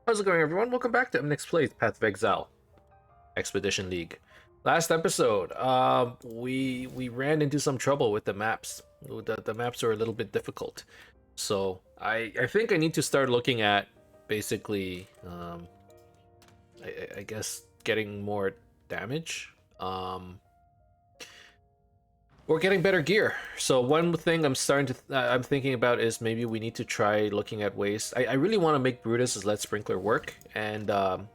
How's it going, everyone? Welcome back to Emnix Plays Path of Exile Expedition League. Last episode, we ran into some trouble with the maps. The maps are a little bit difficult, so I think I need to start looking at basically, I guess getting more damage. We're getting better gear. So one thing I'm thinking about is maybe we need to try looking at ways. I really want to make Brutus's Lead Sprinkler work, and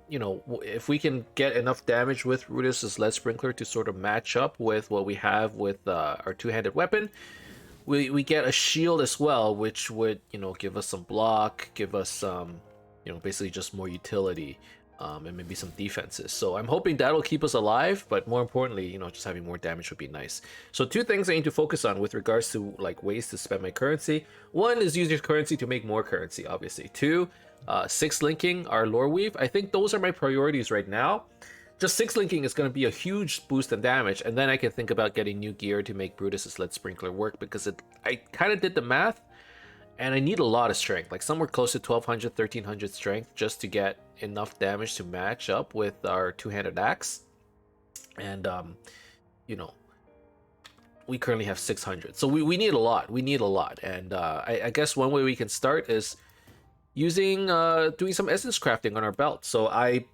if we can get enough damage with Brutus's Lead Sprinkler to sort of match up with what we have with our two-handed weapon, we get a shield as well, which would give us some block, give us some basically just more utility. And maybe some defenses. So I'm hoping that'll keep us alive, but more importantly, just having more damage would be nice. So two things I need to focus on with regards to like ways to spend my currency. One is use your currency to make more currency, obviously. Two, six linking our lore weave. I think those are my priorities right now. Just six linking is going to be a huge boost in damage, and then I can think about getting new gear to make Brutus's Lead Sprinkler work, because I kind of did the math. And I need a lot of strength, like somewhere close to 1200, 1300 strength, just to get enough damage to match up with our two-handed axe. And, we currently have 600. So we need a lot. We need a lot. And I guess one way we can start is using, doing some essence crafting on our belt. So I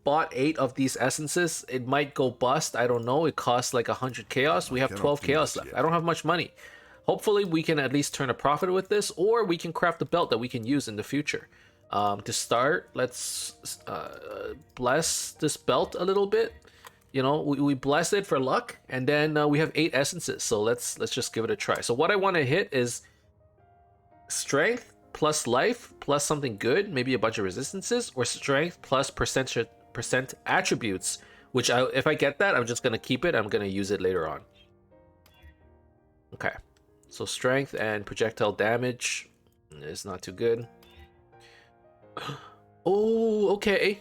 bought 8 of these essences. It might go bust. I don't know. It costs like 100 chaos. We have 12 chaos left. I don't have much money. Hopefully we can at least turn a profit with this, or we can craft a belt that we can use in the future. To start, let's bless this belt a little bit. We bless it for luck, and then we have 8 essences. So let's just give it a try. So what I want to hit is strength plus life plus something good, maybe a bunch of resistances, or strength plus percent attributes. Which if I get that, I'm just gonna keep it. I'm gonna use it later on. Okay. So strength and projectile damage is not too good. Oh, okay.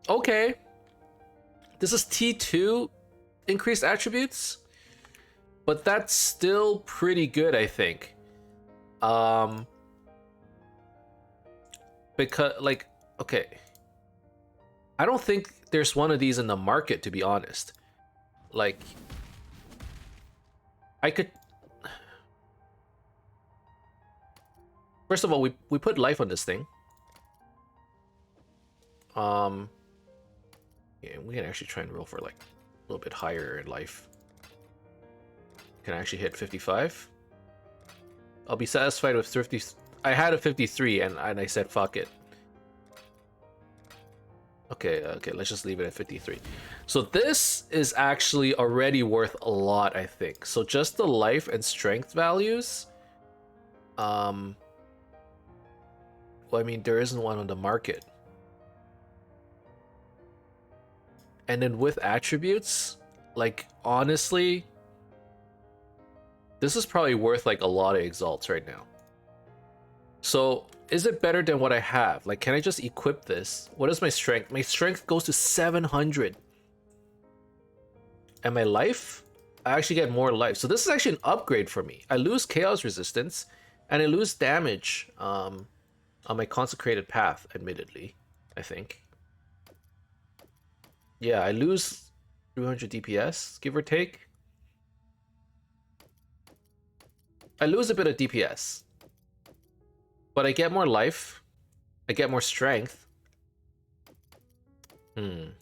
Okay. This is T2 increased attributes, but that's still pretty good, I think. Because okay. I don't think there's one of these in the market, to be honest. Like, I could... First of all, we put life on this thing. Yeah, we can actually try and roll for like a little bit higher in life. Can I actually hit 55? I'll be satisfied with 50. I had a 53 and I said fuck it. Okay, let's just leave it at 53. So this is actually already worth a lot, I think. So just the life and strength values. Well, I mean, there isn't one on the market. And then with attributes, like, honestly, this is probably worth like a lot of exalts right now. So is it better than what I have? Like, can I just equip this? What is my strength? My strength goes to 700. And my life? I actually get more life. So this is actually an upgrade for me. I lose chaos resistance and I lose damage on my consecrated path, admittedly, I think. Yeah, I lose 300 DPS, give or take. I lose a bit of DPS. But I get more life. I get more strength. You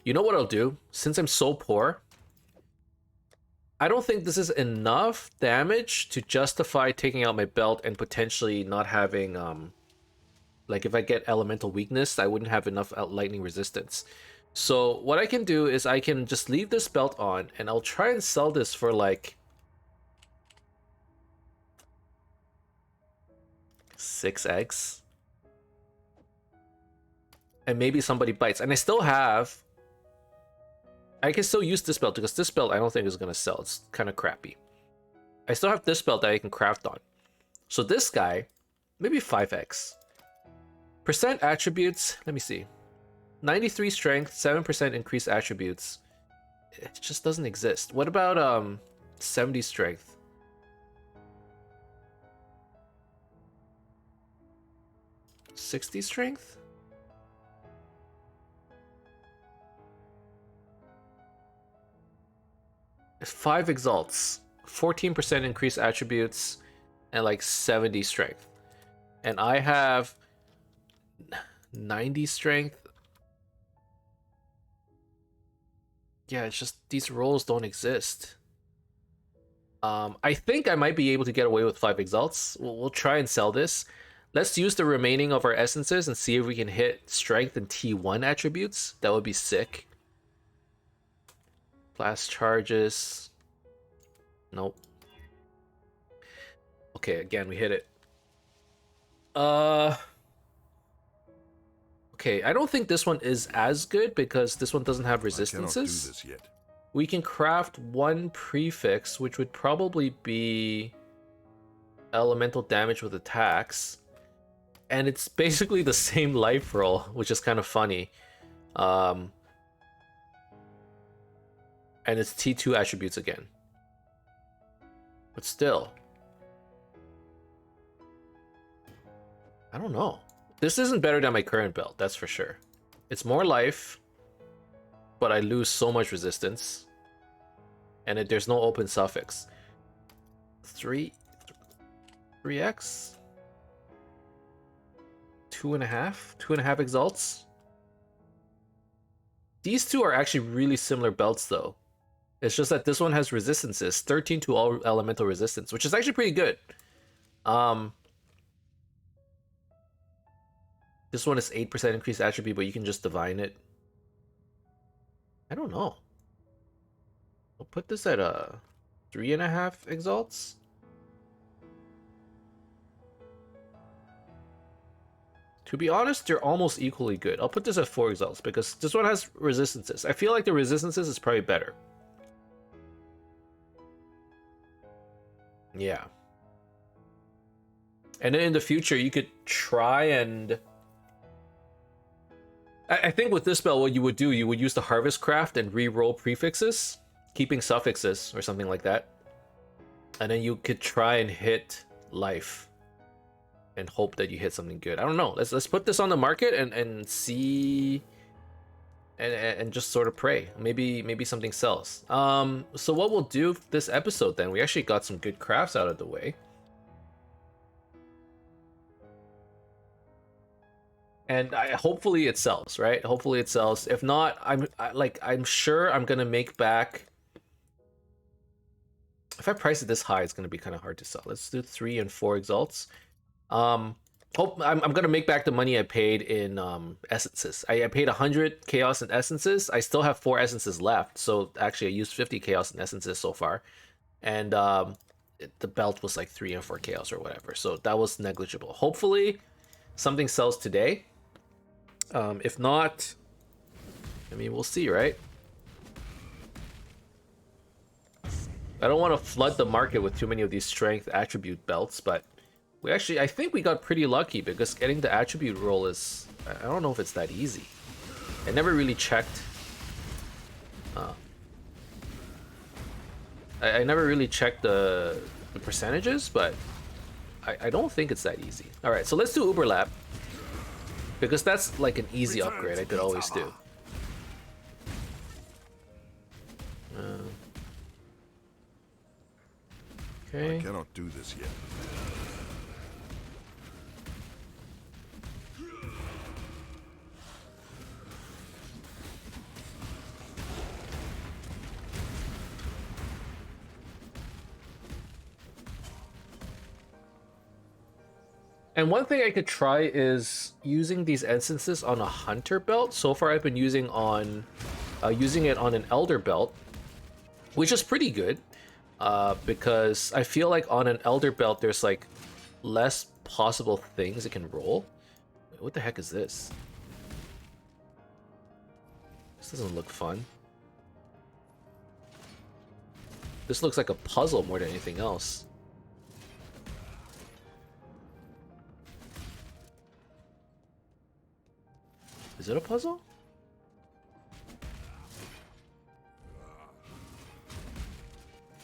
know what I'll do? Since I'm so poor, I don't think this is enough damage to justify taking out my belt and potentially not having, like if I get elemental weakness, I wouldn't have enough lightning resistance. So what I can do is I can just leave this belt on and I'll try and sell this for like 6 eggs. And maybe somebody bites. And I still have... I can still use this belt because this belt I don't think is going to sell. It's kind of crappy. I still have this belt that I can craft on. So this guy, maybe 5x. Percent attributes, let me see. 93 strength, 7% increased attributes. It just doesn't exist. What about 70 strength? 60 strength? It's 5 exalts, 14% increased attributes, and like 70 strength. And I have 90 strength. Yeah, it's just these rolls don't exist. I think I might be able to get away with 5 exalts. We'll try and sell this. Let's use the remaining of our essences and see if we can hit strength and T1 attributes. That would be sick. Blast charges. Nope. Okay, again, we hit it. Okay, I don't think this one is as good because this one doesn't have resistances. I cannot do this yet. We can craft 1 prefix, which would probably be elemental damage with attacks. And it's basically the same life roll, which is kind of funny. And it's T2 attributes again. But still. I don't know. This isn't better than my current belt, that's for sure. It's more life, but I lose so much resistance. And there's no open suffix. 3x? 2.5? 2.5 exalts? These two are actually really similar belts though. It's just that this one has resistances, 13 to all elemental resistance, which is actually pretty good. This one is 8% increased attribute, but you can just divine it. I don't know. I'll put this at 3.5 exalts. To be honest, they're almost equally good. I'll put this at 4 exalts because this one has resistances. I feel like the resistances is probably better. Yeah. And then in the future, you could try and... I think with this spell, what you would do, you would use the Harvest Craft and re-roll prefixes, keeping suffixes or something like that. And then you could try and hit life and hope that you hit something good. I don't know. Let's put this on the market and see and just sort of pray. Maybe something sells. So what we'll do this episode then, we actually got some good crafts out of the way. And hopefully it sells, right? Hopefully it sells. If not, I'm sure I'm gonna make back. If I price it this high, it's gonna be kind of hard to sell. Let's do 3 and 4 exalts. I'm gonna make back the money I paid in essences. I paid 100 chaos in essences. I still have 4 essences left. So actually, I used 50 chaos in essences so far, and the belt was like 3 and 4 chaos or whatever. So that was negligible. Hopefully, something sells today. If not, I mean, we'll see, right? I don't want to flood the market with too many of these strength attribute belts, but I think we got pretty lucky because getting the attribute roll is, I don't know if it's that easy. I never really checked. I never really checked the percentages, but I don't think it's that easy. All right, so let's do Uber Lab. Because that's like an easy upgrade I could always do. Okay. I cannot do this yet. And one thing I could try is using these instances on a hunter belt. So far, I've been using it on an elder belt, which is pretty good. Because I feel like on an elder belt, there's like less possible things it can roll. Wait, what the heck is this? This doesn't look fun. This looks like a puzzle more than anything else. Is it a puzzle?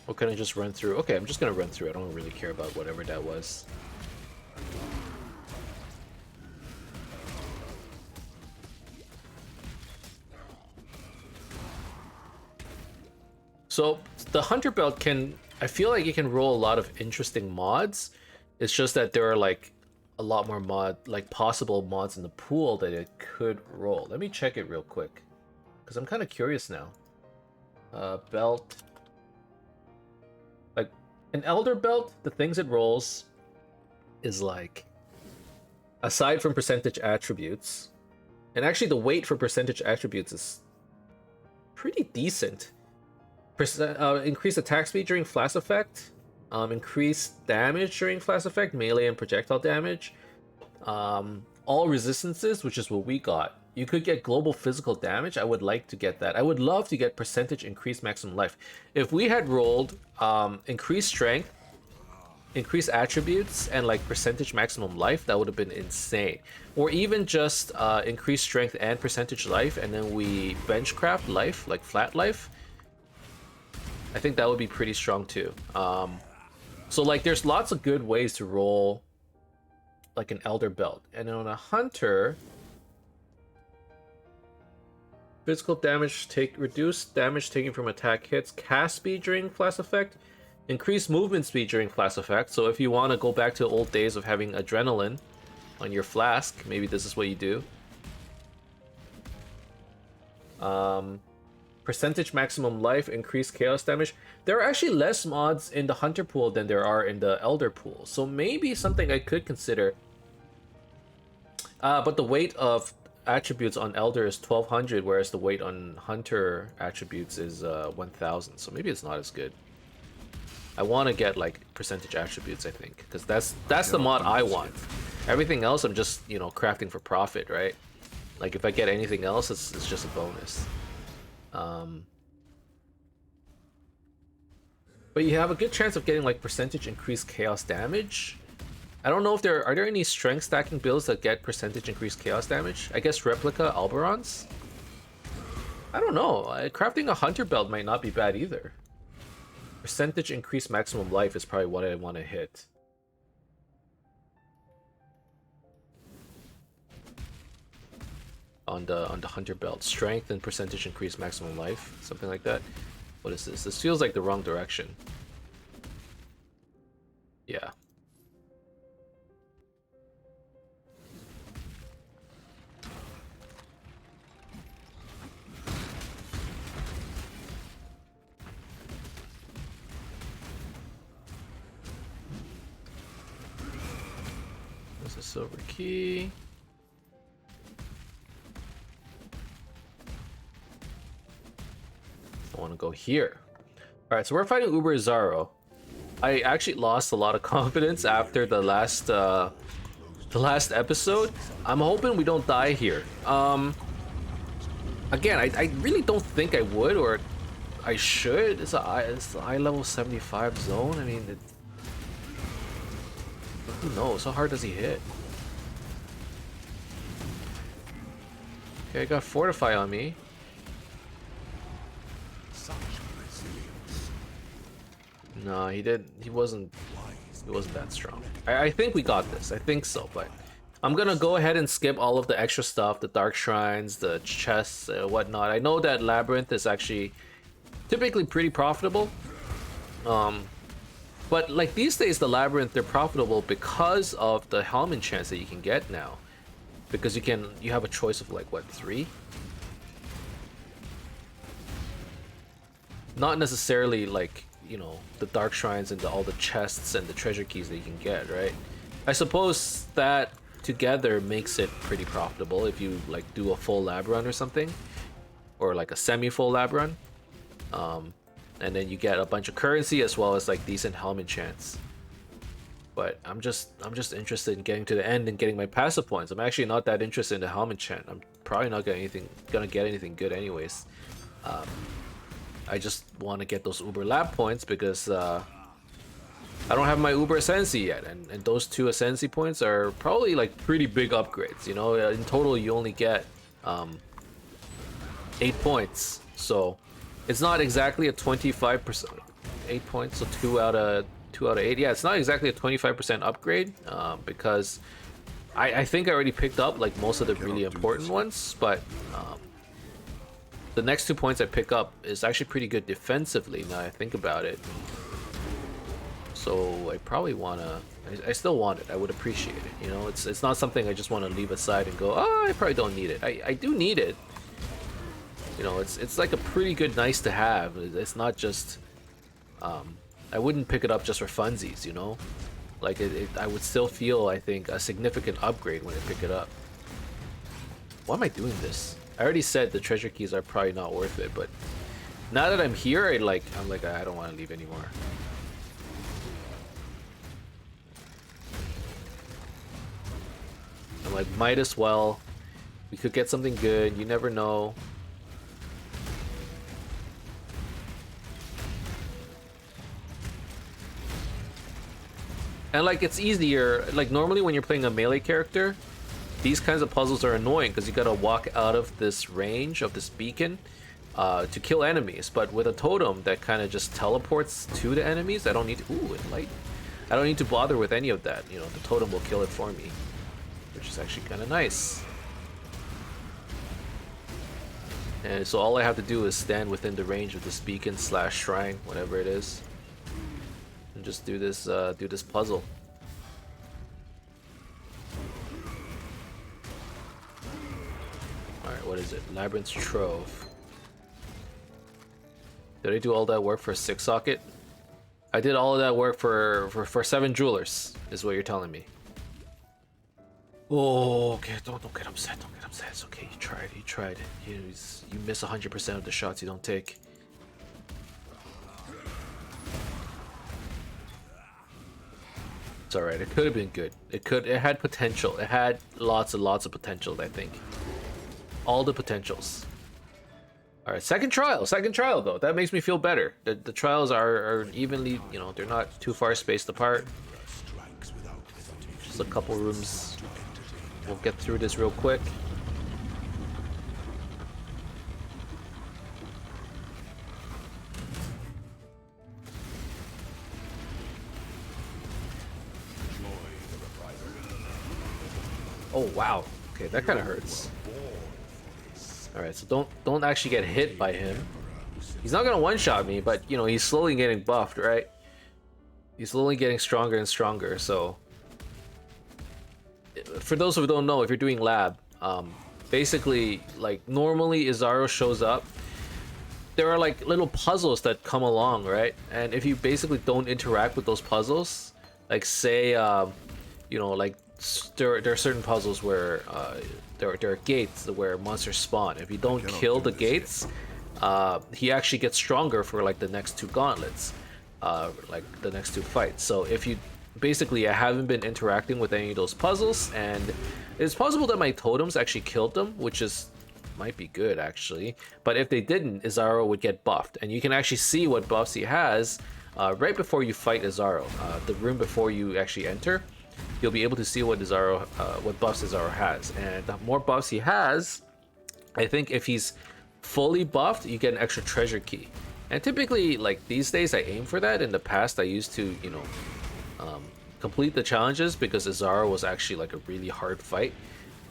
Or can I just run through? Okay, I'm just gonna run through. I don't really care about whatever that was. So the hunter belt can, I feel like it can roll a lot of interesting mods. It's just that there are like a lot more possible mods in the pool that it could roll. Let me check it real quick, because I'm kind of curious now. Belt. Like, an elder belt, the things it rolls is like, aside from percentage attributes, and actually the weight for percentage attributes is pretty decent. Increased attack speed during flash effect, increased damage during flash effect, melee and projectile damage, all resistances, which is what we got. You could get global physical damage. I would like to get that. I would love to get percentage increased maximum life. If we had rolled increased strength, increased attributes, and like percentage maximum life, that would have been insane. Or even just increased strength and percentage life, and then we benchcraft life, like flat life. I think that would be pretty strong too. So like there's lots of good ways to roll like an elder belt. And on a hunter, physical damage reduced damage taken from attack hits, cast speed during flash effect, increased movement speed during flash effect. So if you want to go back to the old days of having adrenaline on your flask, maybe this is what you do. Percentage maximum life, increased chaos damage. There are actually less mods in the hunter pool than there are in the elder pool, so maybe something I could consider. But the weight of attributes on elder is 1200, whereas the weight on hunter attributes is 1000, so maybe it's not as good. I want to get like percentage attributes, I think, because that's the mod I want. Everything else I'm just, you know, crafting for profit, right? Like if I get anything else, it's just a bonus. But you have a good chance of getting like percentage increased chaos damage. I don't know if are there any strength stacking builds that get percentage increased chaos damage? I guess replica Alberons? I don't know. Crafting a hunter belt might not be bad either. Percentage increased maximum life is probably what I want to hit. On the hunter belt, strength and percentage increased maximum life, something like that. What is this? This feels like the wrong direction. Yeah. There's a silver key. I want to go here. All right, so we're fighting Uber Zaro. I actually lost a lot of confidence after the last episode. I'm hoping we don't die here. Again, I really don't think I would, or I should. It's the eye level 75 zone. I mean, who knows? How hard does he hit? Okay, I got Fortify on me. No, he wasn't that strong. I think we got this. I think so, but I'm gonna go ahead and skip all of the extra stuff, the dark shrines, the chests, whatnot. I know that labyrinth is actually typically pretty profitable. But like these days, the labyrinth, they're profitable because of the helm enchants that you can get now. Because you have a choice of like what, 3? Not necessarily like, you know, the dark shrines and all the chests and the treasure keys that you can get, right? I suppose that together makes it pretty profitable if you like do a full lab run or something, or like a semi-full lab run, and then you get a bunch of currency as well as like decent helm enchants. But I'm just interested in getting to the end and getting my passive points. I'm actually not that interested in the helm enchant. I'm probably not gonna get anything good anyways. I just want to get those Uber lab points because I don't have my Uber Ascensi yet, and those 2 Ascensi points are probably like pretty big upgrades. You know, in total you only get 8 points, so it's not exactly a 25%. 8 points, so 2 out of 8. Yeah, it's not exactly a 25% upgrade because I think I already picked up like most of the really important ones, but the next 2 points I pick up is actually pretty good defensively now I think about it. So I probably wanna, I still want it. I would appreciate it. You know, it's not something I just want to leave aside and go, oh, I probably don't need it. I do need it. You know, it's like a pretty good nice to have. It's not just, I wouldn't pick it up just for funsies, you know? Like, I would still feel, I think, a significant upgrade when I pick it up. Why am I doing this? I already said the treasure keys are probably not worth it, but now that I'm here, I'm like, I don't want to leave anymore. I'm like, might as well. We could get something good, you never know. And like, it's easier, like normally when you're playing a melee character, these kinds of puzzles are annoying because you gotta walk out of this range of this beacon to kill enemies. But with a totem that kind of just teleports to the enemies, I don't need to, ooh, light. I don't need to bother with any of that. You know, the totem will kill it for me, which is actually kind of nice. And so all I have to do is stand within the range of this beacon slash shrine, whatever it is, and just do this puzzle. All right, what is it? Labyrinth's Trove. Did I do all that work for a 6 socket? I did all of that work for 7 jewelers, is what you're telling me. Oh, okay. Don't get upset. Don't get upset. It's okay. You tried. You tried. You miss 100% of the shots you don't take. It's all right. It could have been good. It had potential. It had lots and lots of potential. I think. All the potentials. All right. Second trial though. That makes me feel better. The trials are evenly. You know, they're not too far spaced apart. Just a couple rooms. We'll get through this real quick. Oh wow. Okay, that kind of hurts. All right, so don't actually get hit by him. He's not gonna one-shot me, but you know he's slowly getting buffed, right? He's slowly getting stronger and stronger. So, for those who don't know, if you're doing lab, basically, like normally Izaro shows up. There are like little puzzles that come along, right? And if you basically don't interact with those puzzles, like say, you know, like there are certain puzzles where there are gates where monsters spawn. If you don't kill the gates, he actually gets stronger for like the next 2 gauntlets, like the next 2 fights. So if you basically, I haven't been interacting with any of those puzzles, and it's possible that my totems actually killed them, which might be good actually. But if they didn't, Izaro would get buffed, and you can actually see what buffs he has right before you fight Izaro. The room before you actually enter, you'll be able to see what buffs Izaro has, and the more buffs he has, I think if he's fully buffed, you get an extra treasure key. And typically, like these days, I aim for that. In the past, I used to, you know, complete the challenges because Izaro was actually like a really hard fight.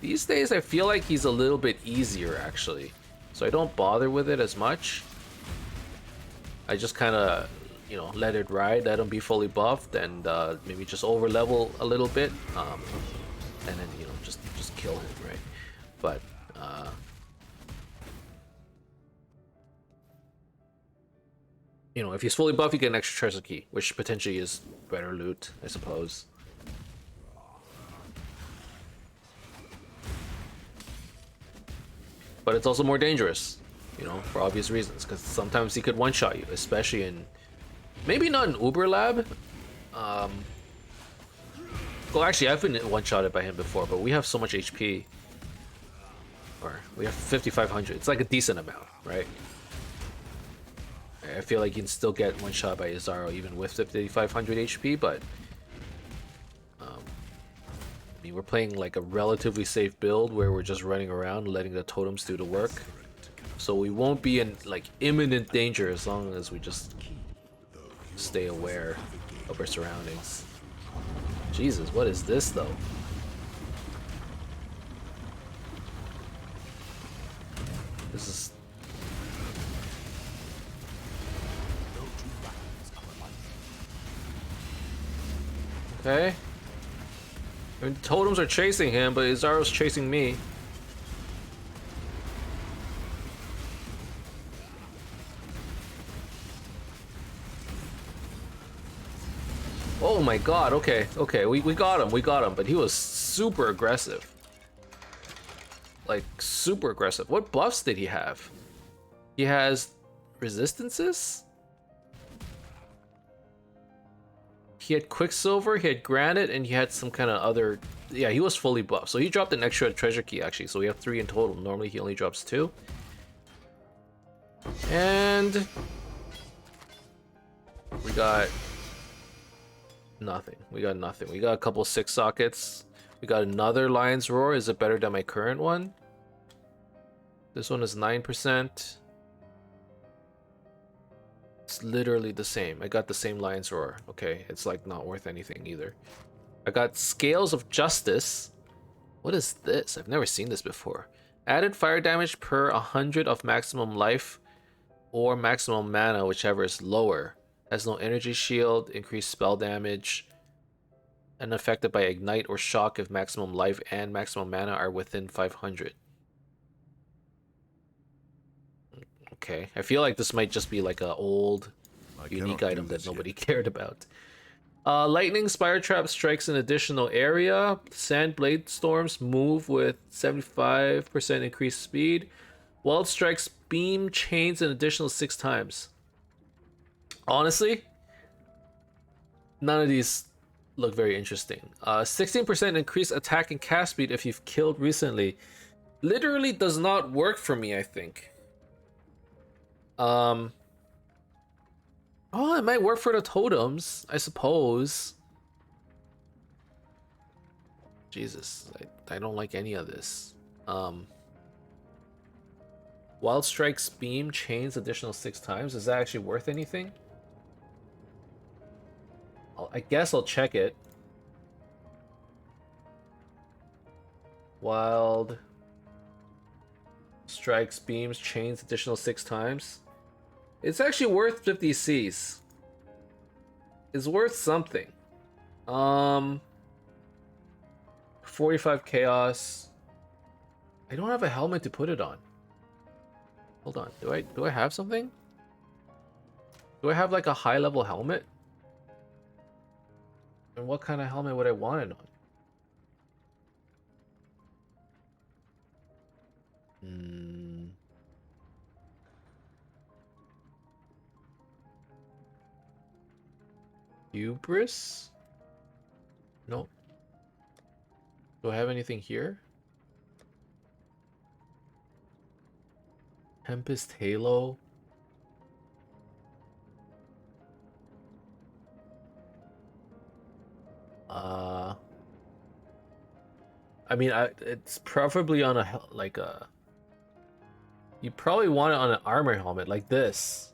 These days I feel like he's a little bit easier actually, so I don't bother with it as much. I just kind of, you know, let it ride, let him be fully buffed, and maybe just over level a little bit, and then, you know, just kill him, right? But you know, if he's fully buffed, you get an extra treasure key, which potentially is better loot, I suppose. But it's also more dangerous, you know, for obvious reasons, because sometimes he could one-shot you, especially in, maybe not in Uber Lab. Well, actually, I've been one-shotted by him before, but we have so much HP. Or, we have 5,500. It's like a decent amount, right? I feel like you can still get one shot by Izaro even with 5,500 HP, but I mean, we're playing like a relatively safe build where we're just running around letting the totems do the work, so we won't be in like imminent danger as long as we just stay aware of our surroundings. Jesus, what is this though? Okay. I mean, the totems are chasing him, but Izaro's chasing me. Oh my god, okay, okay, we got him, but he was super aggressive. Like, super aggressive. What buffs did he have? He has resistances? He had Quicksilver, he had Granite, and he had some kind of other... Yeah, he was fully buffed. So he dropped an extra treasure key, actually. So we have 3 in total. Normally he only drops 2. And... we got... nothing. We got nothing. We got a couple 6 sockets. We got another Lion's Roar. Is it better than my current one? This one is 9%. It's literally the same. I got the same Lion's Roar. Okay, it's like not worth anything either. I got Scales of Justice. What is this? I've never seen this before. Added fire damage per 100 of maximum life or maximum mana, whichever is lower. Has no energy shield, increased spell damage, and affected by ignite or shock if maximum life and maximum mana are within 500. Okay, I feel like this might just be like an old unique item that nobody cared about. Lightning Spire Trap strikes an additional area. Sand Blade Storms move with 75% increased speed. Wild Strikes beam chains an additional 6 times. Honestly, none of these look very interesting. 16% increased attack and cast speed if you've killed recently. Literally does not work for me, I think. Oh, it might work for the totems, I suppose. Jesus, I don't like any of this. Wild Strike's beam chains additional 6 times. Is that actually worth anything? I guess I'll check it. Wild Strike's beams chains additional 6 times. It's actually worth 50 Cs. It's worth something. 45 chaos. I don't have a helmet to put it on. Hold on. Do I have something? Do I have like a high level helmet? And what kind of helmet would I want it on? Hubris? No. Do I have anything here? Tempest Halo? I mean, it's probably on a like a. You probably want it on an armor helmet like this.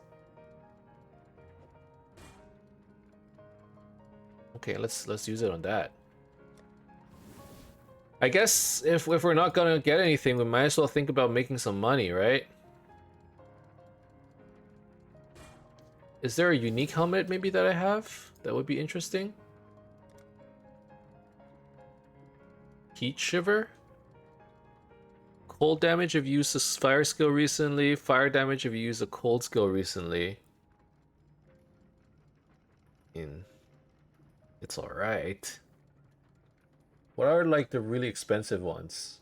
Okay, let's use it on that. I guess if we're not gonna get anything, we might as well think about making some money, right? Is there a unique helmet maybe that I have that would be interesting? Heat Shiver? Cold damage if you used a fire skill recently. Fire damage if you used a cold skill recently. It's alright. What are like the really expensive ones?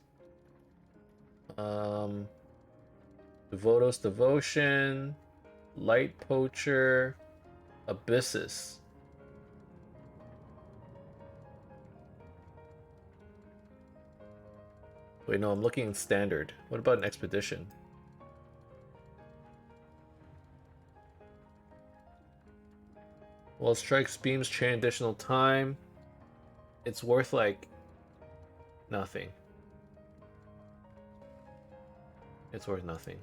Devoto's Devotion, Light Poacher, Abyssus. Wait, no, I'm looking in standard. What about an expedition? Well, strikes beams chain additional time. It's worth like nothing. It's worth nothing.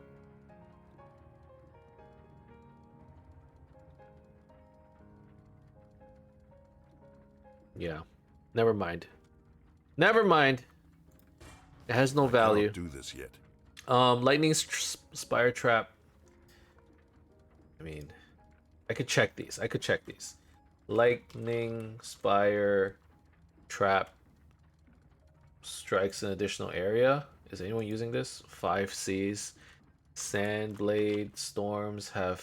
Yeah. Never mind. Never mind. It has no value. I can't do this yet. Lightning Spire Trap. I mean, I could check these. Lightning Spire Trap strikes an additional area. Is anyone using this? 5 Cs. Sandblade Storms have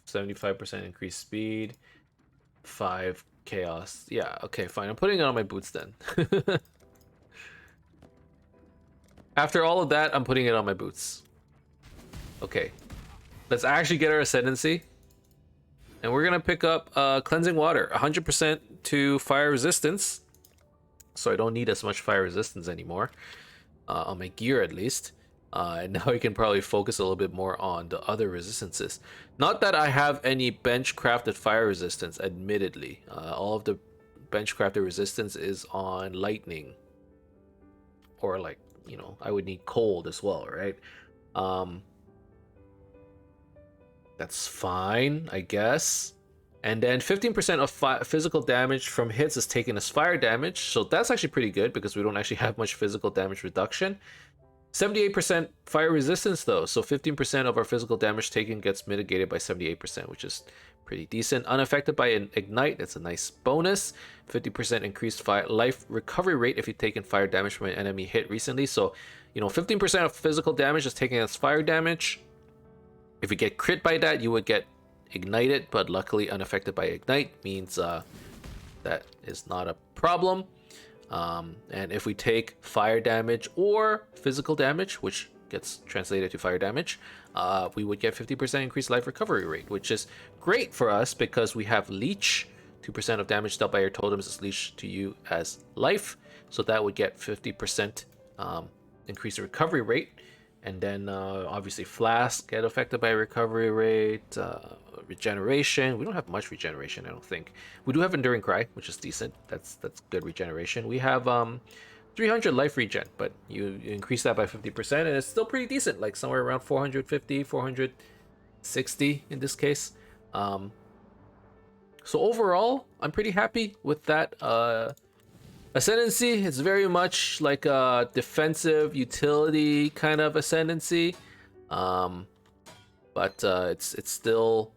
75% increased speed. 5 Chaos. Yeah, okay, fine. I'm putting it on my boots then. After all of that, I'm putting it on my boots. Okay. Let's actually get our Ascendancy. And we're gonna pick up Cleansing Water. 100% to fire resistance. So I don't need as much fire resistance anymore. On my gear at least. And now I can probably focus a little bit more on the other resistances. Not that I have any bench crafted fire resistance, admittedly. All of the bench crafted resistance is on lightning. Or like, you know, I would need cold as well, right? That's fine, I guess. And then 15% of physical damage from hits is taken as fire damage. So that's actually pretty good because we don't actually have much physical damage reduction. 78% fire resistance though. So 15% of our physical damage taken gets mitigated by 78%, which is pretty decent. Unaffected by an ignite, that's a nice bonus. 50% increased life recovery rate if you've taken fire damage from an enemy hit recently. So, you know, 15% of physical damage is taken as fire damage. If you get crit by that, you would get ignited, but luckily unaffected by ignite means that is not a problem. And if we take fire damage or physical damage, which gets translated to fire damage, we would get 50% increased life recovery rate, which is great for us because we have leech. 2% of damage dealt by your totems is leech to you as life, so that would get 50% increased recovery rate. And then obviously flask get affected by recovery rate, regeneration. We don't have much regeneration, I don't think. We do have enduring cry, which is decent. That's good regeneration. We have 300 life regen, but you increase that by 50%, and it's still pretty decent, like somewhere around 450, 460 in this case. So overall, I'm pretty happy with that. Ascendancy, it's very much like a defensive utility kind of ascendancy, but it's still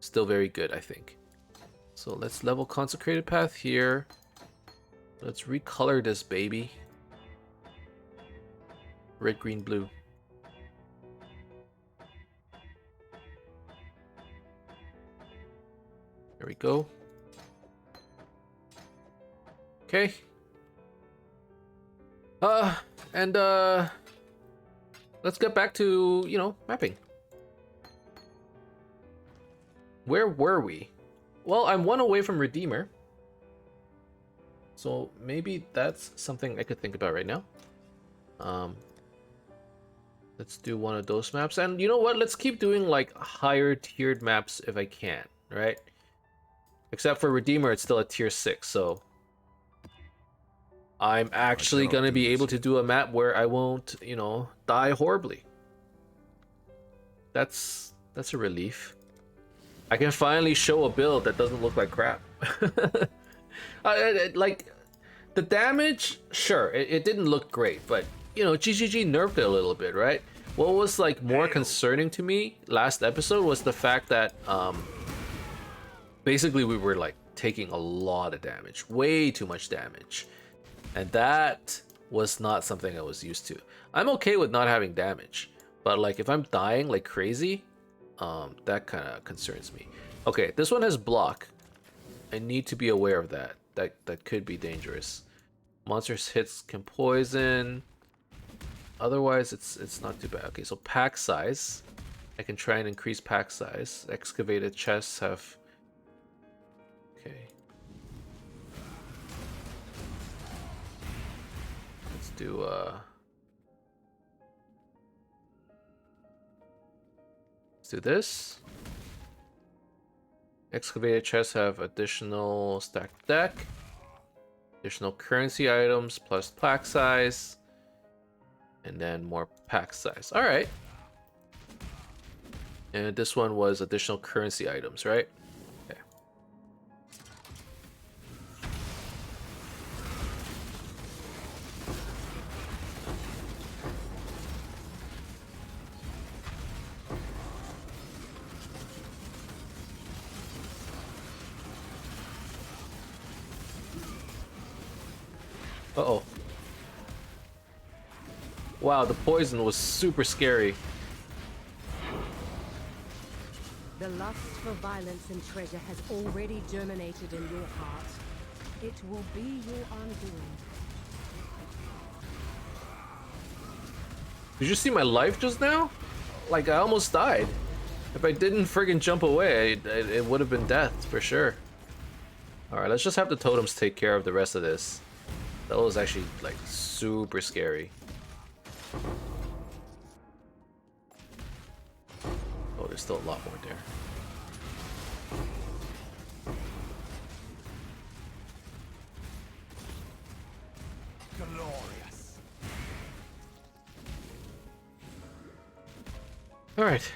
very good, I think. So let's level Consecrated Path here. Let's recolor this baby. Red, green, blue. There we go. Okay. And let's get back to, you know, mapping. Where were we? Well, I'm 1 away from Redeemer. So maybe that's something I could think about right now. Let's do one of those maps. And you know what? Let's keep doing like higher tiered maps if I can, right? Except for Redeemer, it's still a tier 6, so I'm actually gonna be able to do a map where I won't, you know, die horribly. That's a relief. I can finally show a build that doesn't look like crap. Like, the damage, sure, it didn't look great, but, you know, GGG nerfed it a little bit, right? What was, like, more concerning to me last episode was the fact that, basically we were, like, taking a lot of damage. Way too much damage. And that was not something I was used to. I'm okay with not having damage, but like if I'm dying like crazy, that kind of concerns me. Okay, this one has block. I need to be aware of that. That could be dangerous. Monsters hits can poison. Otherwise, it's not too bad. Okay, so pack size. I can try and increase pack size. Excavated chests have. Okay. Do let's do this. Excavated chests have additional stacked deck, additional currency items plus pack size, and then more pack size. All right. And this one was additional currency items, right? Okay. Uh-oh. Wow, the poison was super scary. The lust for violence and treasure has already germinated in your heart. It will be your undoing. Did you see my life just now? Like, I almost died. If I didn't friggin' jump away, it would have been death, for sure. Alright, let's just have the totems take care of the rest of this. That was actually, like, super scary. Oh, there's still a lot more there. Glorious. All right.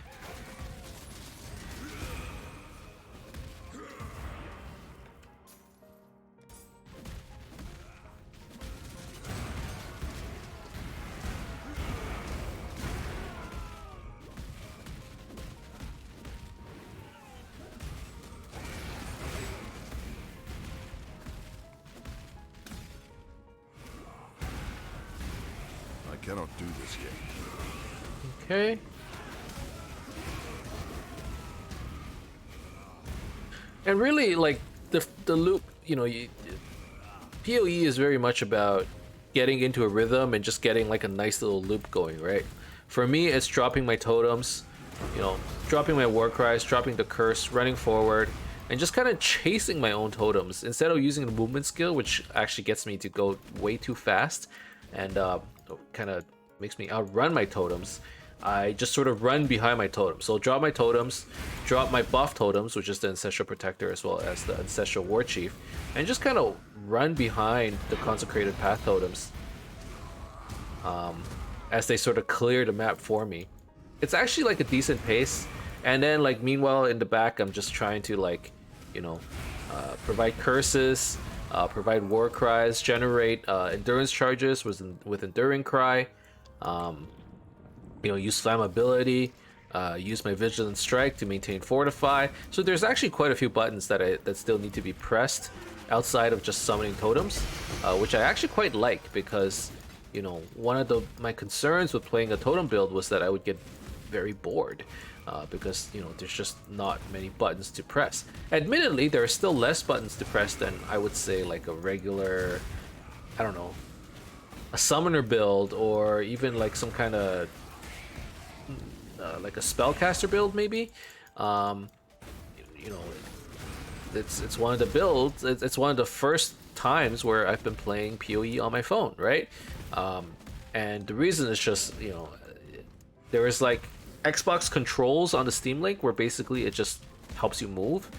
I cannot do this yet. Okay. And really, like, the loop, you know, PoE is very much about getting into a rhythm and just getting like a nice little loop going, right? For me, it's dropping my totems, you know, dropping my war cries, dropping the curse, running forward, and just kind of chasing my own totems instead of using the movement skill, which actually gets me to go way too fast and kind of makes me outrun my totems. I just sort of run behind my totems. So drop my totems, drop my buff totems, which is the Ancestral Protector as well as the Ancestral War Chief, and just kind of run behind the Consecrated Path totems as they sort of clear the map for me. It's actually like a decent pace. And then like meanwhile in the back, I'm just trying to like, you know, provide curses, provide war cries, generate endurance charges with Enduring Cry. You know, use flammability, use my Vigilant Strike to maintain Fortify. So there's actually quite a few buttons that still need to be pressed outside of just summoning totems, which I actually quite like because, you know, one of my concerns with playing a totem build was that I would get very bored because, you know, there's just not many buttons to press. Admittedly, there are still less buttons to press than I would say like a regular, I don't know, a summoner build or even like some kind of like a spellcaster build maybe. You know, it's one of the builds, it's one of the first times where I've been playing PoE on my phone, right? And the reason is just, you know, there is like Xbox controls on the Steam Link where basically it just helps you move.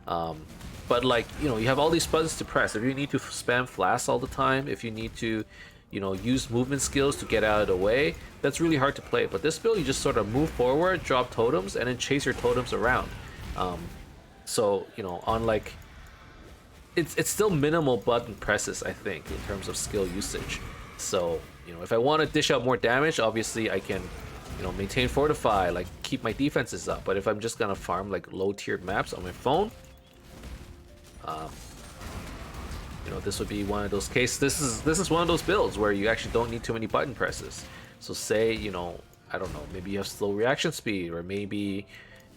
But like, you know, you have all these buttons to press. If you need to spam flash all the time, if you need to, you know, use movement skills to get out of the way, that's really hard to play. But this build, you just sort of move forward, drop totems, and then chase your totems around. So, you know, on like, it's still minimal button presses, I think, in terms of skill usage. So, you know, if I want to dish out more damage, obviously I can, you know, maintain Fortify, like keep my defenses up. But if I'm just gonna farm like low-tiered maps on my phone, you know, this would be one of those cases. This is one of those builds where you actually don't need too many button presses. So say, you know, I don't know, maybe you have slow reaction speed, or maybe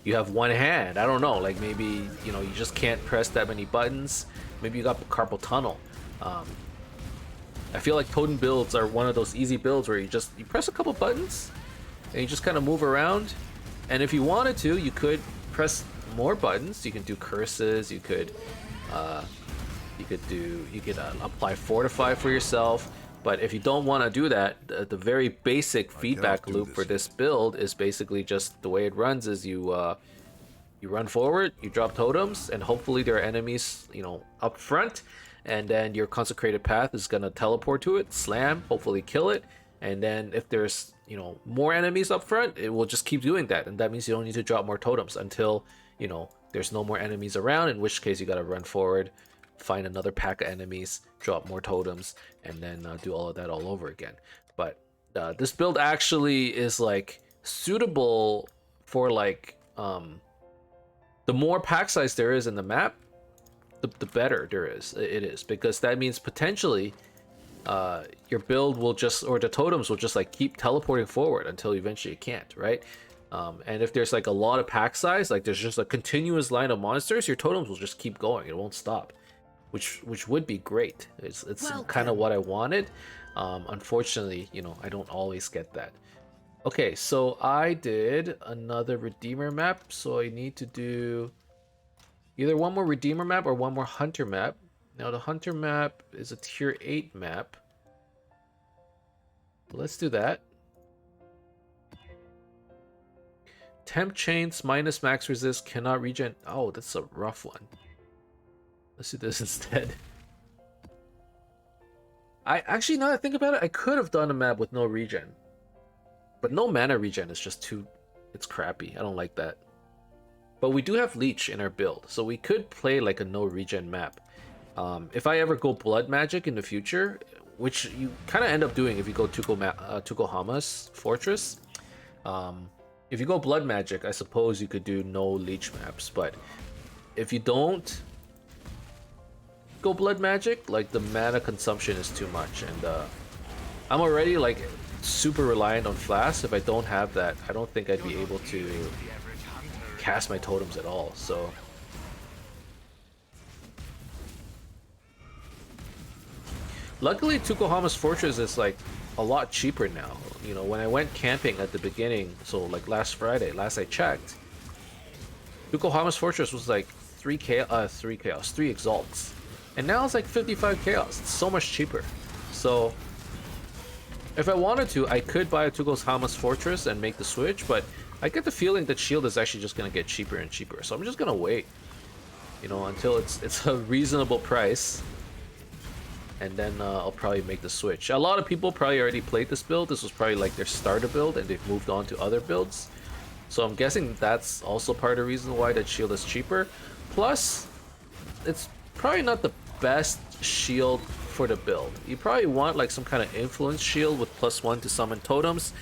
you have one hand. I don't know, like maybe, you know, you just can't press that many buttons. Maybe you got carpal tunnel. I feel like totem builds are one of those easy builds where you press a couple buttons and you just kind of move around. And if you wanted to, you could press more buttons. You can do curses. You could apply Fortify for yourself. But if you don't want to do that, the very basic feedback loop for this build is basically just the way it runs is you run forward, you drop totems, and hopefully there are enemies, you know, up front, and then your Consecrated Path is gonna teleport to it, slam, hopefully kill it, and then if there's, you know, more enemies up front, it will just keep doing that, and that means you don't need to drop more totems until, you know, there's no more enemies around, in which case you gotta run forward, find another pack of enemies, drop more totems, and then do all of that all over again. But this build actually is like suitable for like the more pack size there is in the map, the better it is, because that means potentially your build will just, or the totems will just like keep teleporting forward until eventually it can't, right? And if there's like a lot of pack size, like there's just a continuous line of monsters, your totems will just keep going. It won't stop, which would be great. It's kind of what I wanted. Unfortunately, you know, I don't always get that. Okay, so I did another Redeemer map, so I need to do either one more Redeemer map or one more Hunter map. Now the Hunter map is a tier 8 map. Let's do that. Temp chains minus max resist, cannot regen. Oh, that's a rough one. Let's do this instead. I actually, now that I think about it, I could have done a map with no regen. But no mana regen is just too... It's crappy. I don't like that. But we do have Leech in our build, so we could play like a no regen map. If I ever go Blood Magic in the future, which you kind of end up doing if you go Tukohama's Fortress. If you go Blood Magic, I suppose you could do no Leech maps, but if you don't go Blood Magic, like the mana consumption is too much, and I'm already like super reliant on Flask. If I don't have that, I don't think I'd be able to cast my totems at all, so... Luckily, Tukohama's Fortress is like a lot cheaper now. You know, when I went camping at the beginning, so like last Friday, last I checked, Tukohama's Fortress was like 3 exalts. And now it's like 55 chaos. It's so much cheaper. So if I wanted to, I could buy a Tukohama's Fortress and make the switch, but I get the feeling that Shield is actually just gonna get cheaper and cheaper. So I'm just gonna wait, you know, until it's a reasonable price. And then I'll probably make the switch. A lot of people probably already played this build. This was probably like their starter build and they've moved on to other builds. So I'm guessing that's also part of the reason why that shield is cheaper. Plus, it's probably not the best shield for the build. You probably want like some kind of influence shield with +1 to summon totems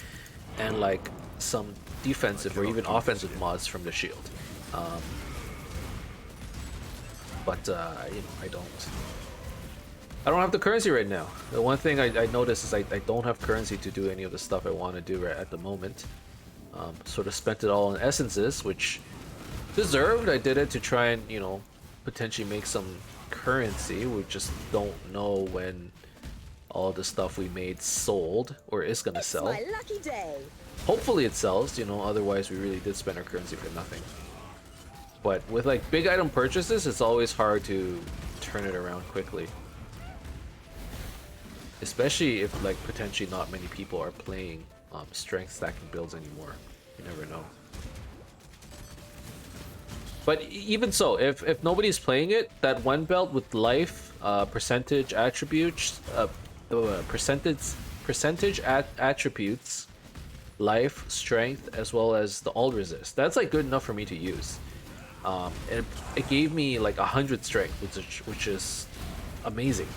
and like some defensive or even offensive mods from the shield. But you know, I don't have the currency right now. The one thing I noticed is I don't have currency to do any of the stuff I want to do right at the moment. Sort of spent it all on essences, which deserved. I did it to try and, you know, potentially make some currency. We just don't know when all the stuff we made sold or is gonna sell. My lucky day. Hopefully it sells, you know, otherwise we really did spend our currency for nothing. But with like big item purchases, it's always hard to turn it around quickly. Especially if like potentially not many people are playing strength stacking builds anymore. You never know. But even so, if nobody's playing it, that one belt with life, percentage attributes, attributes, life, strength, as well as the all resist. That's like good enough for me to use. And it gave me like 100 strength, which is amazing.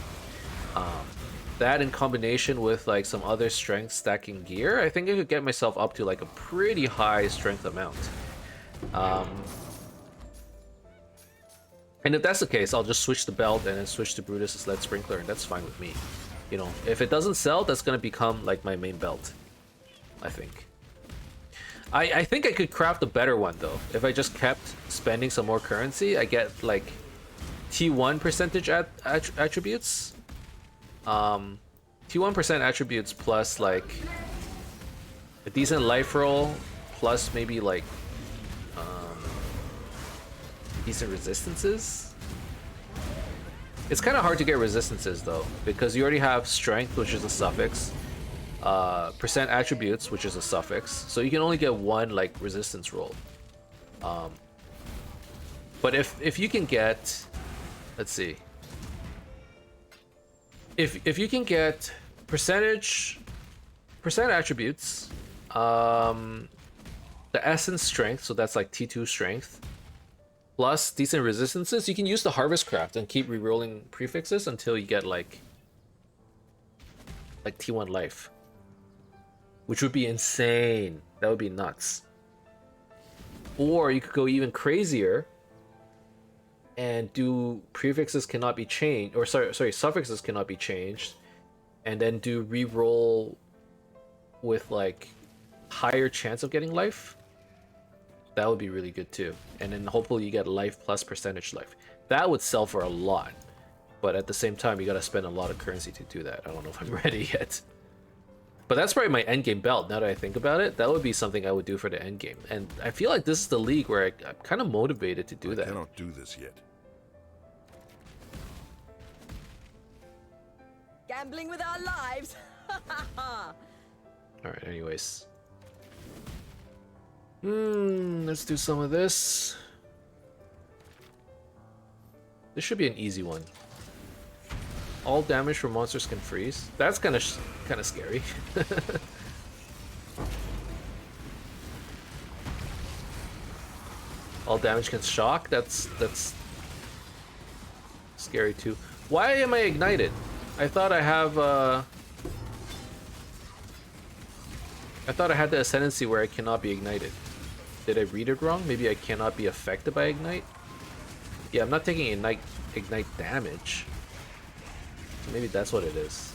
That in combination with like some other strength stacking gear, I think I could get myself up to like a pretty high strength amount. And if that's the case, I'll just switch the belt and then switch to Brutus's Lead Sprinkler, and that's fine with me. You know, if it doesn't sell, that's gonna become like my main belt, I think. I think I could craft a better one though. If I just kept spending some more currency, I get like T1 percentage attributes. T1% attributes plus like a decent life roll, plus maybe like decent resistances. It's kind of hard to get resistances though, because you already have strength, which is a suffix, percent attributes, which is a suffix, so you can only get one like resistance roll. But if you can get, let's see, if you can get percent attributes, the essence strength, so that's like T2 strength, plus decent resistances, you can use the harvest craft and keep rerolling prefixes until you get like T1 life, which would be insane. That would be nuts. Or you could go even crazier and do prefixes cannot be changed, or sorry, suffixes cannot be changed, and then do re-roll with like higher chance of getting life, that would be really good too. And then hopefully you get life plus percentage life. That would sell for a lot, but at the same time you gotta spend a lot of currency to do that. I don't know if I'm ready yet. But that's probably my endgame belt, now that I think about it. That would be something I would do for the endgame. And I feel like this is the league where I'm kind of motivated to do that. I cannot do this yet. Gambling with our lives. Alright, anyways. Let's do some of this. This should be an easy one. All damage from monsters can freeze. That's kind of scary. All damage can shock. That's scary too. Why am I ignited? I thought I have I thought I had the ascendancy where I cannot be ignited. Did I read it wrong? Maybe I cannot be affected by ignite? Yeah, I'm not taking ignite damage. Maybe that's what it is.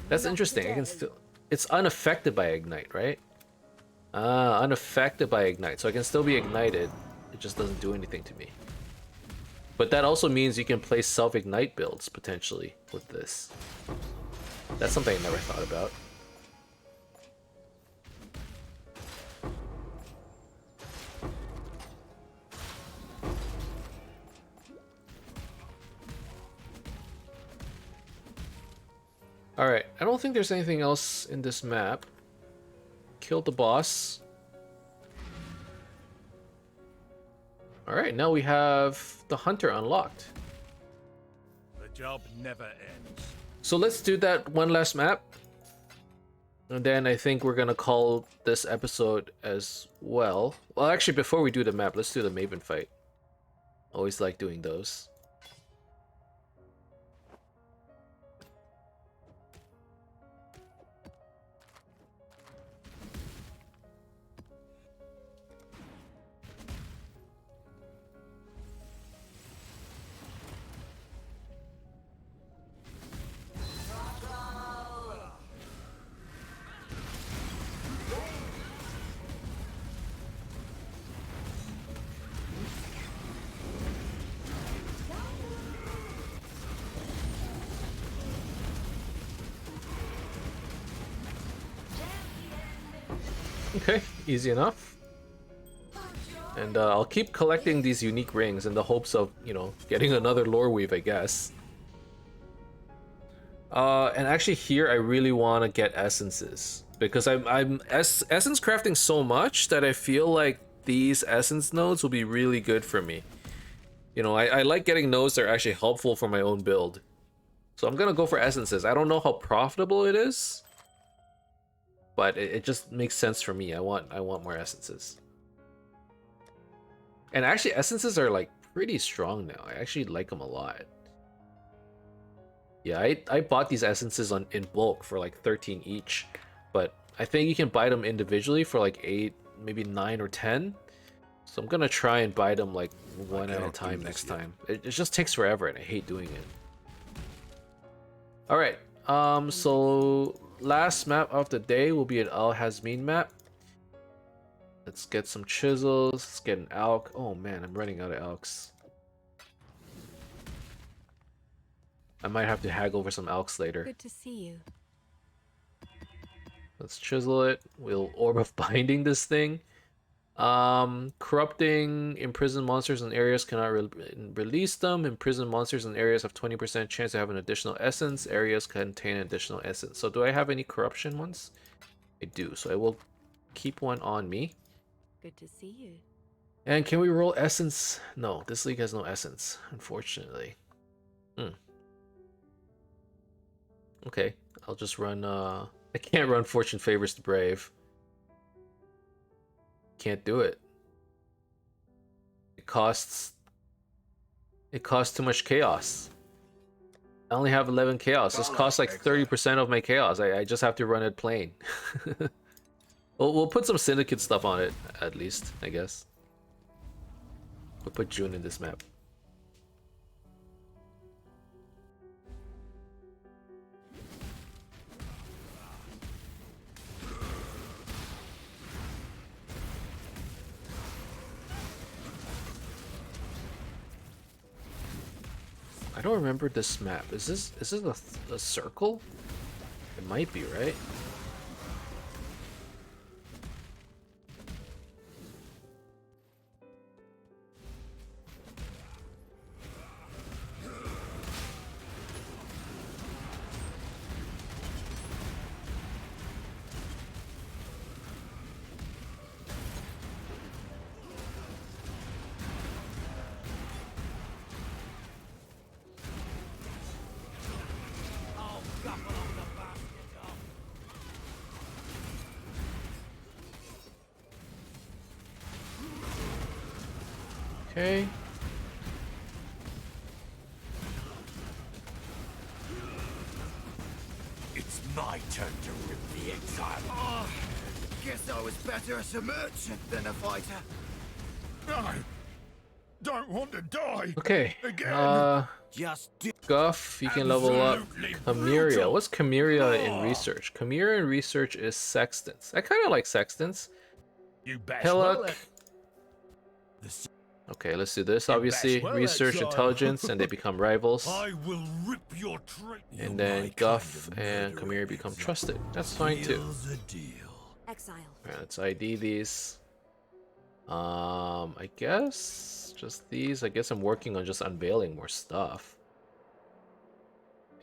That's interesting. I can still... It's unaffected by ignite, right? Ah, unaffected by ignite. So I can still be ignited. It just doesn't do anything to me. But that also means you can play self-ignite builds, potentially, with this. That's something I never thought about. Alright, I don't think there's anything else in this map. Killed the boss. Alright, now we have the hunter unlocked. The job never ends. So let's do that one last map. And then I think we're gonna call this episode as well. Well, actually, before we do the map, let's do the Maven fight. Always like doing those. Okay, easy enough. And I'll keep collecting these unique rings in the hopes of, you know, getting another lore weave, I guess. And actually here I really want to get essences, because I'm essence crafting so much that I feel like these essence nodes will be really good for me. You know, I like getting nodes that are actually helpful for my own build. So I'm gonna go for essences. I don't know how profitable it is, but it just makes sense for me. I want more essences. And actually essences are like pretty strong now. I actually like them a lot. Yeah, I bought these essences in bulk for like 13 each, but I think you can buy them individually for like 8, maybe 9 or 10. So I'm gonna try and buy them like one at a time next time. It just takes forever and I hate doing it. Alright, so last map of the day will be an Al Hazmin map. Let's get some chisels, let's get an alk. Oh man, I'm running out of alks. I might have to haggle over some alks later. Good to see you. Let's chisel it. We'll Orb of Binding this thing. Corrupting imprisoned monsters in areas cannot release them. Imprisoned monsters in areas have 20% chance to have an additional essence. Areas contain additional essence. So do I have any corruption ones? I do. So I will keep one on me. Good to see you. And can we roll essence? No, this league has no essence, unfortunately. Okay, I'll just run, I can't run Fortune Favors the Brave. Can't do it. It costs too much chaos. I only have 11 chaos. This costs like 30% of my chaos. I just have to run it plain. We'll put some syndicate stuff on it, at least, I guess. We'll put June in this map. don't remember this map. Is this a circle? It might be, right? Okay. It's my turn to rip the exile. Oh, guess I was better as a merchant than a fighter. I don't want to die. Okay. Again. Just do. Guff, you can level up. Absolutely Chimeria. brutal. What's Chimeria in Oh. research? Chimeria in research is sextants. I kind of like sextants. You bash Hillock. well at- Okay, let's do this. You Obviously, bash well, research Exile. intelligence, and they become rivals. I will rip your trait. And then Guff and Chimeria become trusted. That's fine too. The deal. Exile. Alright, let's ID these. I guess just these. I guess I'm working on just unveiling more stuff.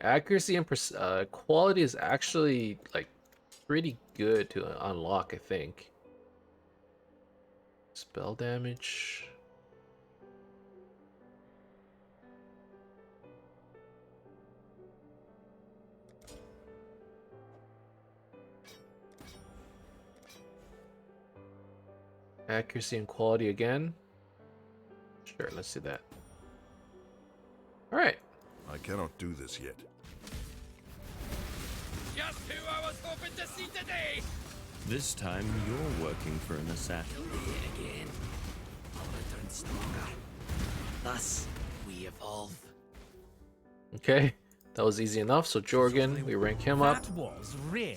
Accuracy and quality is actually like pretty good to unlock, I think. Spell damage. Accuracy and quality again. Sure, let's do that. Alright. I cannot do this yet. Just who I was hoping to see today. This time you're working for an assassin. Again, I'll return stronger. Thus, we evolve. Okay. That was easy enough. So Jorgen, we rank him up. That was really,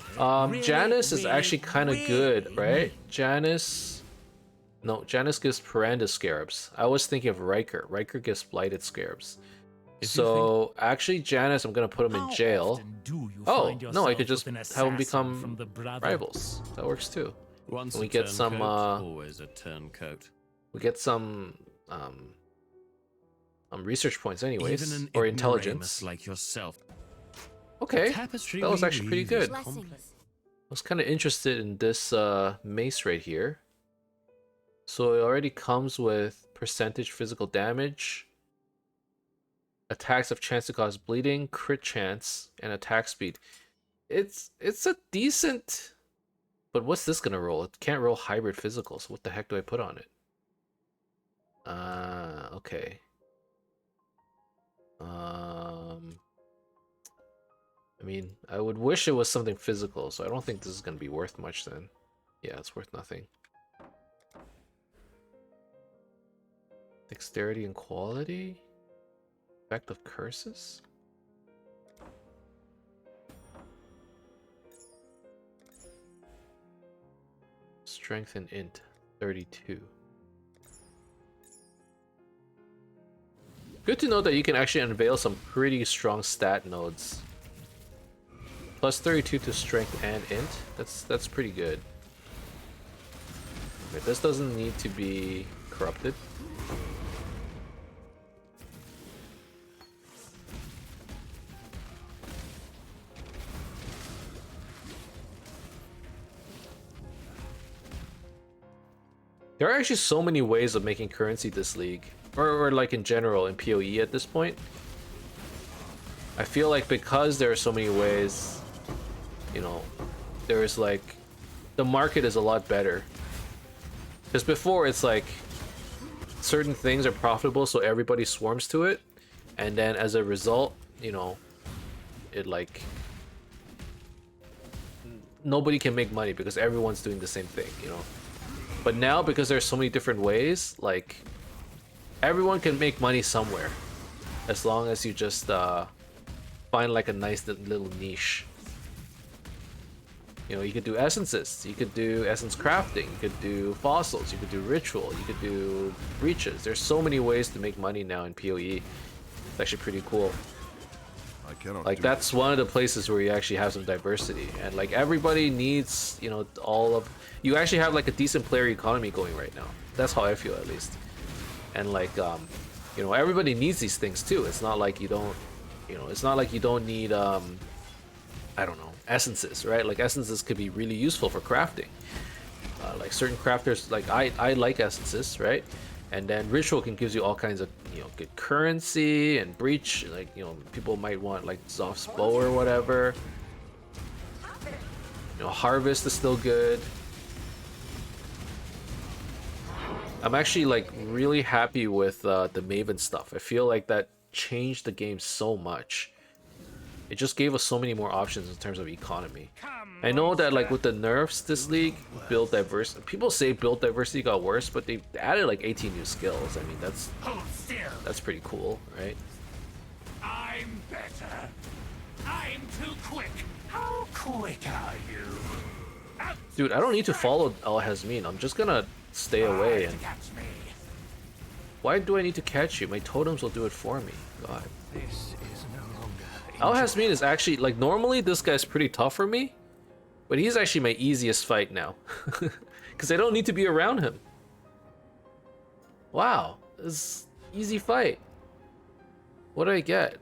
Janus is really, actually kind of good, right? Janus. No, Janus gives Paranda Scarabs. I was thinking of Riker. Riker gives Blighted Scarabs. So actually, Janus, I'm gonna put him in How jail. often do you Oh find no, I could yourself just with an have them assassin become from the Brotherhood? rivals. That works too. Once And we a get some, turncoat, always a turncoat. We get some research points, anyways, Even an or ignoramus intelligence. like yourself. Okay, Tapestry that was we actually pretty weave is good. I Blessings. was kind of interested in this mace right here. So it already comes with percentage physical damage, attacks have chance to cause bleeding, crit chance, and attack speed. It's a decent, but what's this gonna roll? It can't roll hybrid physical, so what the heck do I put on it? Okay. I mean, I would wish it was something physical, so I don't think this is gonna be worth much then. Yeah, it's worth nothing. Dexterity and quality? Effect of curses? Strength and int, 32. Good to know that you can actually unveil some pretty strong stat nodes. Plus 32 to strength and int. That's pretty good. Wait, this doesn't need to be corrupted. There are actually so many ways of making currency this league, or like in general in PoE at this point. I feel like because there are so many ways, you know, there's like, the market is a lot better. Because before it's like, certain things are profitable so everybody swarms to it, and then as a result, you know, it like, nobody can make money because everyone's doing the same thing, you know. But now, because there's so many different ways, like, everyone can make money somewhere, as long as you just find like a nice little niche. You know, you could do essences, you could do essence crafting, you could do fossils, you could do ritual, you could do breaches. There's so many ways to make money now in PoE. It's actually pretty cool. I cannot Like do that's one of the places where you actually have some diversity, and like everybody needs, you know, all of you actually have like a decent player economy going right now. That's how I feel at least. And like you know, everybody needs these things too. It's not like you don't, you know, it's not like you don't need I don't know, essences, right? Like essences could be really useful for crafting. Like certain crafters, like I like essences, right? And then ritual can gives you all kinds of, you know, good currency and breach. Like, you know, people might want like Zoph's bow or whatever. You know, harvest is still good. I'm actually like really happy with the Maven stuff. I feel like that changed the game so much. It just gave us so many more options in terms of economy. I know that like with the nerfs this league, build diversity. People say build diversity got worse, but they added like 18 new skills. I mean, that's pretty cool, right? I'm better. I'm too quick. How quick are you? Dude, I don't need to follow Al Hasmin. I'm just gonna stay away. And Catch me. why do I need to catch you? My totems will do it for me. God. This is no longer. Al Hasmin is actually like normally this guy's pretty tough for me, but he's actually my easiest fight now because I don't need to be around him. Wow, this is easy fight. What do I get?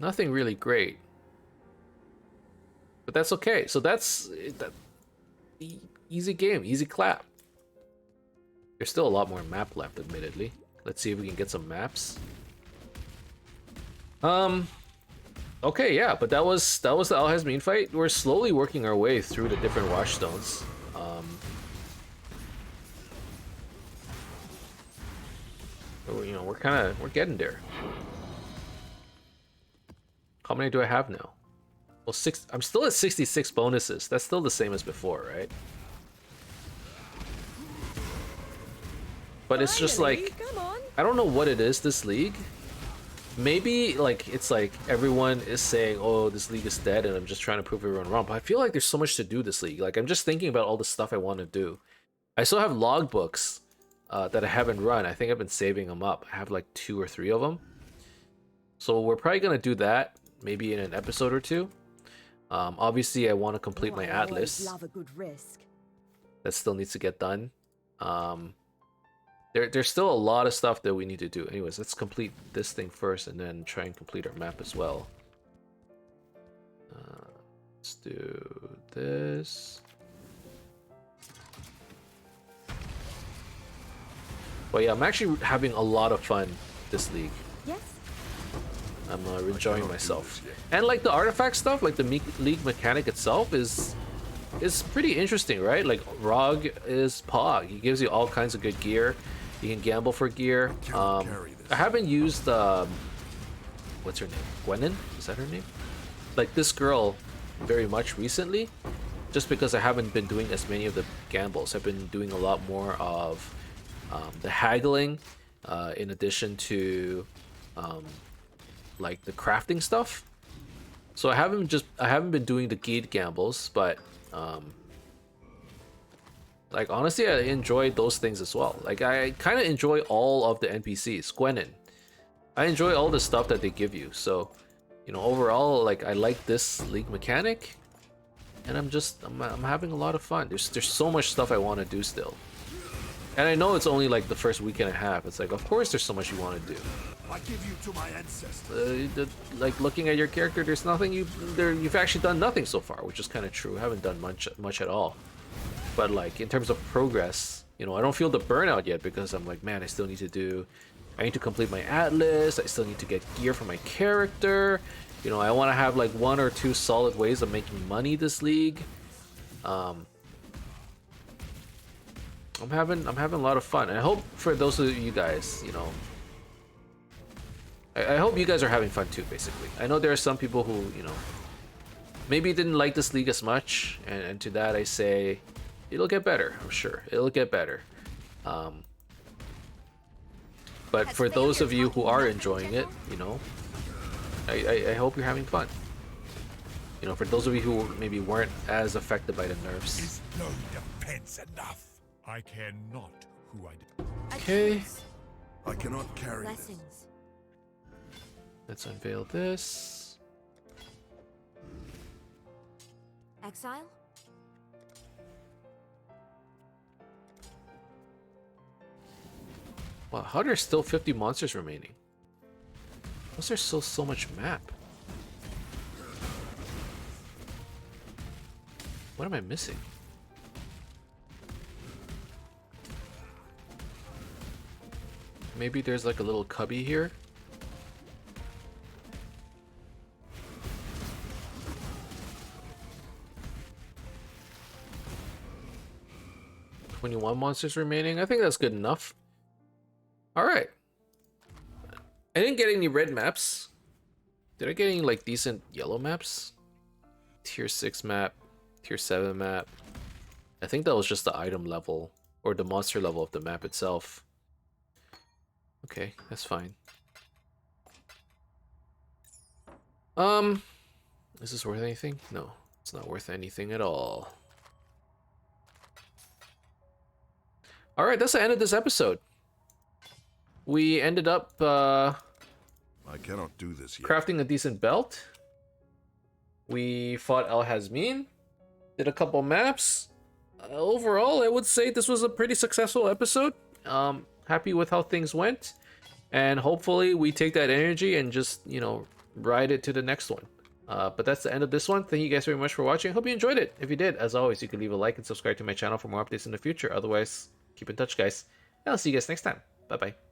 Nothing really great, but that's okay. So that's that. Easy game, easy clap. There's still a lot more map left, admittedly. Let's see if we can get some maps. Okay, yeah, but that was the Al Hasmin fight. We're slowly working our way through the different watchstones. You know, we're getting there. How many do I have now? Well, I'm still at 66 bonuses. That's still the same as before, right? But it's just like, Come on. I don't know what it is, this league. Maybe like it's like everyone is saying, oh, this league is dead and I'm just trying to prove everyone wrong. But I feel like there's so much to do this league. Like I'm just thinking about all the stuff I want to do. I still have logbooks that I haven't run. I think I've been saving them up. I have like 2 or 3 of them. So we're probably going to do that maybe in an episode or 2. Obviously I want to complete my atlas. Love a good risk. That still needs to get done. There's still a lot of stuff that we need to do. Anyways, let's complete this thing first and then try and complete our map as well. Let's do this. But yeah, I'm actually having a lot of fun this league. Yes. I'm enjoying myself. And like the artifact stuff, like the league mechanic itself is pretty interesting, right? Like Rog is Pog. He gives you all kinds of good gear. You can gamble for gear. I haven't used what's her name? Gwenin? Is that her name? Like this girl very much recently, just because I haven't been doing as many of the gambles. I've been doing a lot more of the haggling, in addition to like the crafting stuff. So I haven't been doing the gate gambles, but like honestly I enjoy those things as well. Like I kind of enjoy all of the NPCs. Gwenin, I enjoy all the stuff that they give you. So you know, overall, like I like this league mechanic, and I'm having a lot of fun. There's so much stuff I want to do still, and I know it's only like the first week and a half. It's like, of course there's so much you want to do. I give you to my ancestors. Like looking at your character, there's nothing you've actually done nothing so far, which is kind of true. I haven't done much at all. But like in terms of progress, you know, I don't feel the burnout yet because I'm like, man, I need to complete my atlas. I still need to get gear for my character. You know, I want to have like 1 or 2 solid ways of making money this league. I'm having a lot of fun. And I hope for those of you guys, you know, I hope you guys are having fun too, basically. I know there are some people who, you know, maybe didn't like this league as much, and to that I say, it'll get better, I'm sure. It'll get better. But for those of you who are enjoying it, you know, I hope you're having fun. You know, for those of you who maybe weren't as affected by the nerfs. Is no defense enough? I care not who I do. Okay. I cannot carry this. Blessings. Let's unveil this. Exile? Wow, how are there still 50 monsters remaining? Why is there still so much map? What am I missing? Maybe there's like a little cubby here. "21 monsters remaining." I think that's good enough. Alright. I didn't get any red maps. Did I get any like decent yellow maps? Tier 6 map, Tier 7 map. I think that was just the item level or the monster level of the map itself. Okay, that's fine. Is this worth anything? No, it's not worth anything at all. Alright, that's the end of this episode. We ended up I cannot do this yet. crafting a decent belt. We fought Al Hazmin. Did a couple maps. Overall, I would say this was a pretty successful episode. Happy with how things went. And hopefully we take that energy and just, you know, ride it to the next one. But that's the end of this one. Thank you guys very much for watching. Hope you enjoyed it. If you did, as always, you can leave a like and subscribe to my channel for more updates in the future. Otherwise, keep in touch, guys. And I'll see you guys next time. Bye-bye.